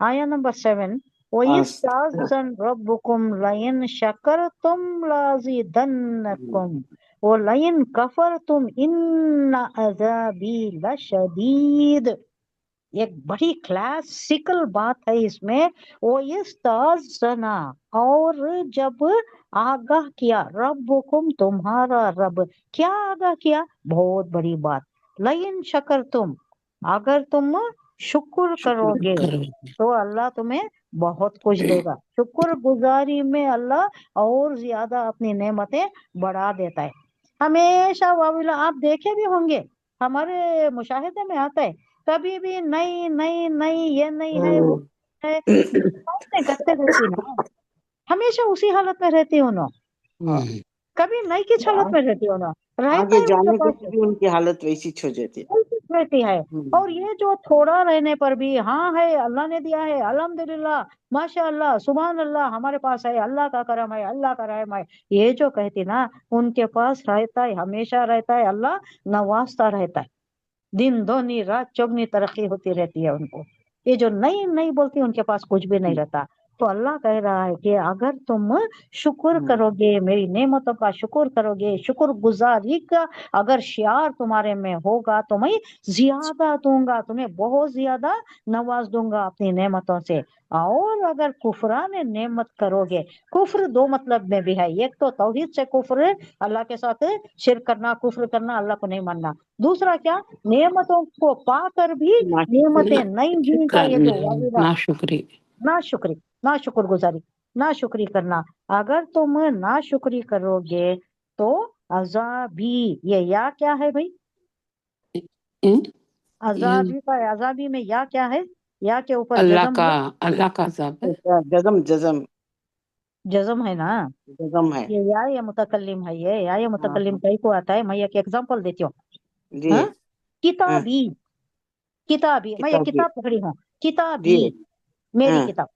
آیا نمبر 7 وَإِسْتَأْذَنَ رَبُّكُمْ لَئِنْ شَكَرْتُمْ لَأَزِيدَنَّكُمْ وَلَئِنْ كَفَرْتُمْ إِنَّ عَذَابِي لَشَدِيدٌ. ایک بڑی کلاسیکل بات ہے اس میں. وہ استاذنا، اور جب آگاہ کیا، ربکم تمہارا رب، کیا آگاہ کیا؟ بہت بڑی بات. لئن شکر تم، اگر تم شکر کرو گے تو اللہ تمہیں بہت کچھ دے گا. شکر گزاری میں اللہ اور زیادہ اپنی نعمتیں بڑھا دیتا ہے. ہمیشہ آپ دیکھے بھی ہوں گے، ہمارے مشاہدے میں آتا ہے کبھی بھی نہیں نہیں نہیں، یہ نہیں ہے وہ ہے، کرتے رہتی نا، ہمیشہ اسی حالت میں رہتی ہوں نا، کبھی نہیں کس حالت میں رہتی ہوں نا، رہتا آگے ہے ان جانے کے کے پاس بعد بھی ان کی حالت ویسی ہو جاتی ہے. رہتی ہے. اور یہ جو تھوڑا رہنے پر بھی ہاں ہے، اللہ نے دیا ہے، الحمدللہ، ماشاء اللہ، سبحان اللہ، ہمارے پاس ہے، اللہ کا کرم ہے، اللہ کا رحم ہے، یہ جو کہتی نا، ان کے پاس رہتا ہے، ہمیشہ رہتا ہے، اللہ نوازتا رہتا ہے، دن دونی رات چوگنی ترقی ہوتی رہتی ہے ان کو. یہ جو نہیں بولتی ان کے پاس کچھ بھی نہیں رہتا. تو اللہ کہہ رہا ہے کہ اگر تم شکر کرو گے، میری نعمتوں کا شکر کرو گے، شکر گزاری کا اگر شعار تمہارے میں ہوگا تو میں زیادہ دوں گا، تمہیں بہت زیادہ نواز دوں گا اپنی نعمتوں سے. اور اگر کفران نعمت کرو گے، کفر دو مطلب میں بھی ہے، ایک تو توحید سے کفر، اللہ کے ساتھ شرک کرنا، کفر کرنا، اللہ کو نہیں ماننا. دوسرا کیا؟ نعمتوں کو پا کر بھی نعمتیں نہیں جن کا یہ جو واقعہ ناشکری، نا شکر گزاری، نا شکری کرنا. اگر تم نا شکری کرو گے تو عذابی، یہ یا کیا ہے بھائی؟ عذابی کا، عذابی میں یا کیا ہے؟ یا کے اوپر جزم ہے، اللہ کا عذاب ہے. جزم ہے نا؟ ہے یہ یا متکلم ہے، یہ متکلم کئی کو آتا ہے. میں ایک ایگزامپل دیتی ہوں. جی. ہاں، کتابی، کتابی، میں ایک کتاب پکڑی ہوں، کتابی جی. میری کتاب،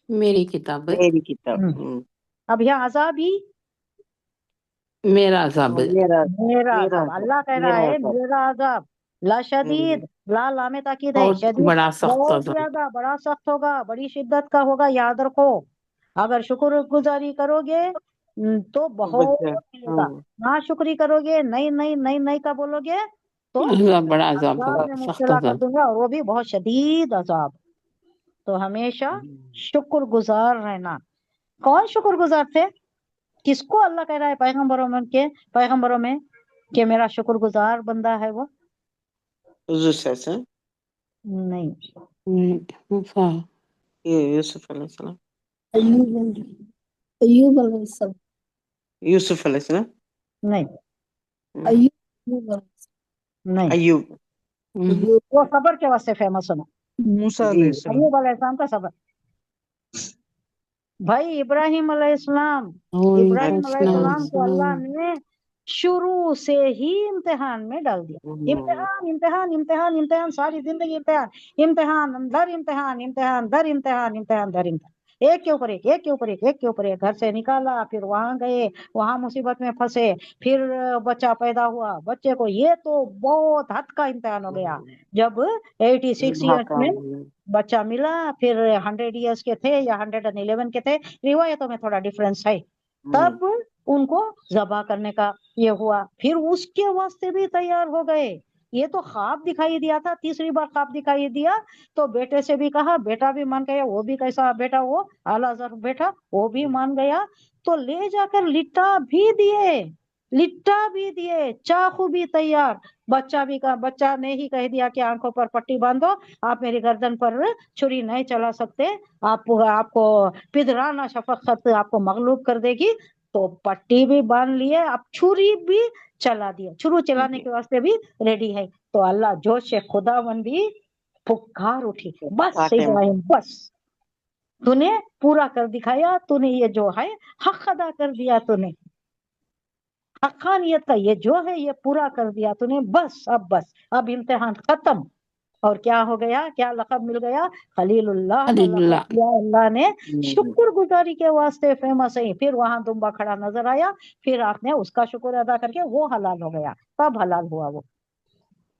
میری کتاب ہے. میری کتاب. اب یہاں عذابی میرا عذاب ہے. میرا عذاب. اللہ کہہ رہا ہے میرا عذاب لا شدید، لا لام تاکید ہے، بہت شدید بڑا سخت بہت عذاب. زیادہ، بڑا سخت ہوگا، بڑی شدت کا ہوگا، یاد رکھو. اگر شکر گزاری کرو گے تو بہت ملے گا، نا شکری کرو گے، نہیں نہیں نہیں نہیں کا بولو گے تو بڑا عذاب عذاب ہوگا، میں سخت مبتلا کر عذاب. دوں گا، اور وہ بھی بہت شدید عذاب. تو ہمیشہ شکر گزار رہنا. کون شکر گزار تھے؟ کس کو اللہ کہہ رہا ہے پیغمبروں میں کہ میرا شکر گزار بندہ ہے وہ؟ نہیں، یوسف علیہ السلام. ایوب علیہ السلام. یوسف علیہ السلام. نہیں نہیں، ایوب. وہ صبر کے واسطے فیمس ہونا. موسیٰ علیہ السلام. ایوب علیہ السلام کا صبر. بھائی ابراہیم علیہ السلام، ابراہیم علیہ السلام کو اللہ نے شروع سے ہی امتحان میں ڈال دیا. امتحان امتحان امتحان امتحان، ساری زندگی امتحان، امتحان در امتحان، امتحان در امتحان، امتحان در امتحان، ایک کے اوپر ایک، ایک کے اوپر ایک، ایک کے اوپر ایک. گھر سے نکالا، پھر وہاں گئے، وہاں مصیبت میں پھنسے، پھر بچہ پیدا ہوا، بچے کو، یہ تو بہت حد کا امتحان ہو گیا. جب 86 ایئرس میں بچہ ملا، پھر 100 ایئرس کے تھے یا 111 کے تھے، روایتوں میں تھوڑا ڈفرینس ہے، تب ان کو ذبح کرنے کا یہ ہوا. پھر اس کے واسطے بھی تیار ہو گئے. یہ تو خواب دکھائی دیا تھا، تیسری بار خواب دکھائی دیا تو بیٹے سے بھی کہا، بیٹا بھی مان گیا، وہ بھی کیسا بیٹا، وہ اعلیٰ ظرف بیٹا، وہ بھی مان گیا. تو لے جا کر لٹا بھی دیے، چاقو بھی تیار. بچہ نے ہی کہہ دیا کہ آنکھوں پر پٹی باندھو، آپ میری گردن پر چھری نہیں چلا سکتے، آپ کو پدرانہ شفقت آپ کو مغلوب کر دے گی. تو پٹی بھی باندھ لیے، اب چھری بھی چلا دیا، چھرو چلانے کے واسطے بھی ریڈی ہے. تو اللہ جوش خدا بندی پکار اٹھی، بس ابراہیم بس، تو نے پورا کر دکھایا، تو نے یہ جو ہے حق ادا کر دیا، تو نے حقانیت کا یہ جو ہے یہ پورا کر دیا تو نے، بس اب امتحان ختم. اور کیا ہو گیا؟ کیا لقب مل گیا؟ خلیل اللہ کا لقب دیا اللہ نے. شکر گزاری کے واسطے فیمس ہے. پھر وہاں دمبا کھڑا نظر آیا، پھر آپ نے اس کا شکر ادا کر کے وہ حلال ہو گیا. تب حلال ہوا، وہ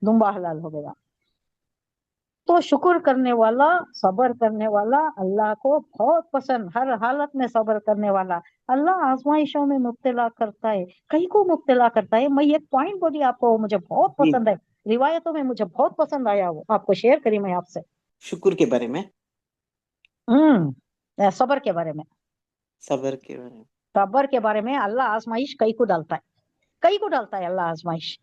دمبا حلال ہو گیا. تو شکر کرنے والا، صبر کرنے والا اللہ کو بہت پسند، ہر حالت میں صبر کرنے والا۔ اللہ آزمائشوں میں مبتلا کرتا ہے، کئی کو مبتلا کرتا ہے۔ میں ایک پوائنٹ بولی آپ کو، مجھے بہت جی پسند ہے، روایتوں میں مجھے بہت پسند آیا، وہ آپ کو شیئر کری میں آپ سے۔ شکر کے بارے میں، صبر کے بارے میں، صبر کے بارے میں۔ صبر کے بارے میں اللہ آزمائش کئی کو ڈالتا ہے، کئی کو ڈالتا ہے اللہ آزمائش۔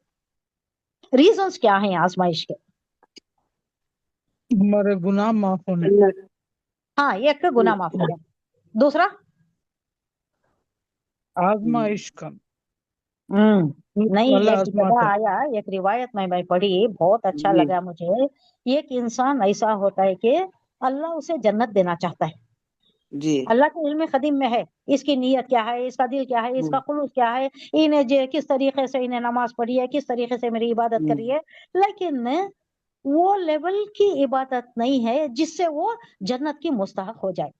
ریزنز کیا ہیں آزمائش کے؟ ہمارے گناہ معاف ہونے، ہاں، ایک گناہ معاف ہو گیا، دوسرا آزمائش کا نہیں، اللہ ایک آزماتا جگہ ہے۔ آیا، ایک روایت میں پڑھی، بہت اچھا جی لگا مجھے۔ ایک انسان ایسا ہوتا ہے کہ اللہ اسے جنت دینا چاہتا ہے، جی اللہ کے علم قدیم میں ہے اس کی نیت کیا ہے، اس کا دل کیا ہے، اس کا خلوص کیا ہے، انہیں کس طریقے سے انہیں نماز پڑھی ہے، کس طریقے سے میری عبادت کری ہے، لیکن وہ لیول کی عبادت نہیں ہے جس سے وہ جنت کی مستحق ہو جائے،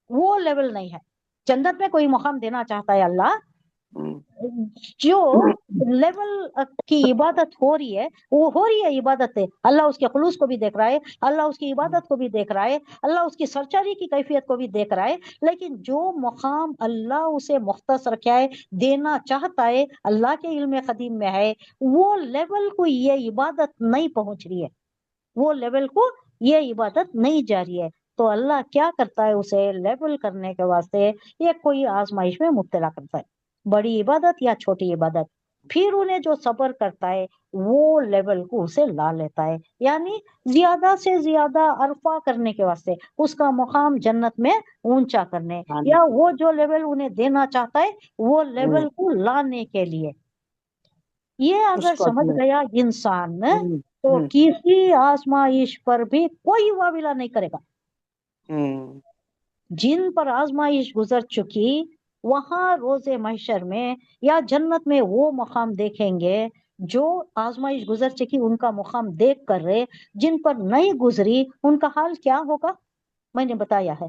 وہ لیول نہیں ہے۔ جنت میں کوئی مقام دینا چاہتا ہے اللہ، جو لیول کی عبادت ہو رہی ہے، وہ ہو رہی ہے عبادت ہے، اللہ اس کے خلوص کو بھی دیکھ رہا ہے، اللہ اس کی عبادت کو بھی دیکھ رہا ہے، اللہ اس کی سرچاری کی کیفیت کو بھی دیکھ رہا ہے، لیکن جو مقام اللہ اسے مختص رکھا ہے، دینا چاہتا ہے، اللہ کے علم قدیم میں ہے، وہ لیول کو یہ عبادت نہیں پہنچ رہی ہے، وہ لیول کو یہ عبادت نہیں جاری ہے، تو اللہ کیا کرتا ہے، اسے لیول کرنے کے واسطے یہ کوئی آزمائش میں مبتلا کرتا ہے، بڑی عبادت یا چھوٹی عبادت، پھر انہیں جو صبر کرتا ہے وہ لیول کو اسے لا لیتا ہے، یعنی زیادہ سے زیادہ عرفہ کرنے کے واسطے، اس کا مقام جنت میں اونچا کرنے، یا وہ جو لیول انہیں دینا چاہتا ہے وہ لیول کو لانے کے لیے۔ یہ اگر سمجھ گیا انسان تو کسی آزمائش پر بھی کوئی واویلا نہیں کرے گا۔ جن پر آزمائش گزر چکی وہاں روز محشر میں یا جنت میں وہ مقام دیکھیں گے، جو آزمائش گزر چکی ان کا مقام دیکھ کر رہے، جن پر نہیں گزری ان کا حال کیا ہوگا میں نے بتایا ہے،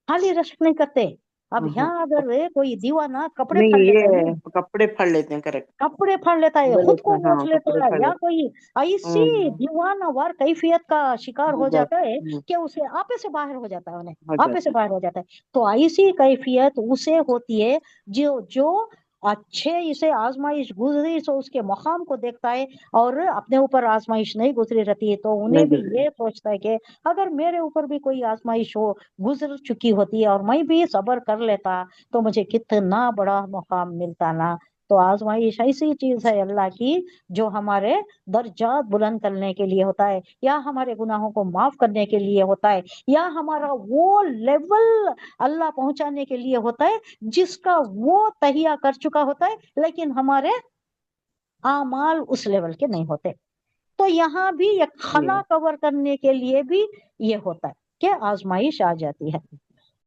خالی رشک نہیں کرتے۔ اب یہاں اگر کوئی دیوانہ کپڑے پھاڑ نہیں، لیتا ہے، یہ کپڑے پھاڑ لیتے ہیں، کریکٹ کپڑے پھاڑ لیتا ہے، خود کو نوچ لیتا کپڑے ہے، پھاڑ یا لیتے کوئی ایسی دیوانہ وار کیفیت کا شکار ہو جاتا ہے ہیں، کہ اسے آپے سے باہر ہو جاتا ہے، انہیں ہو آپے سے جاتا باہر ہو جاتا ہے۔ تو ایسی کیفیت اسے ہوتی ہے جو اچھے اسے آزمائش گزری سو اس کے مقام کو دیکھتا ہے، اور اپنے اوپر آزمائش نہیں گزری رہتی ہے تو انہیں بھی نہیں یہ سوچتا ہے کہ اگر میرے اوپر بھی کوئی آزمائش ہو گزر چکی ہوتی ہے اور میں بھی صبر کر لیتا تو مجھے کتنا بڑا مقام ملتا نا۔ تو آزمائش ایسی چیز ہے اللہ کی جو ہمارے درجات بلند کرنے کے لیے ہوتا ہے، یا ہمارے گناہوں کو معاف کرنے کے لیے ہوتا ہے، یا ہمارا وہ لیول اللہ پہنچانے کے لیے ہوتا ہے جس کا وہ تہیہ کر چکا ہوتا ہے، لیکن ہمارے اعمال اس لیول کے نہیں ہوتے۔ تو یہاں بھی ایک خلا کور کرنے کے لیے بھی یہ ہوتا ہے کہ آزمائش آ جاتی ہے۔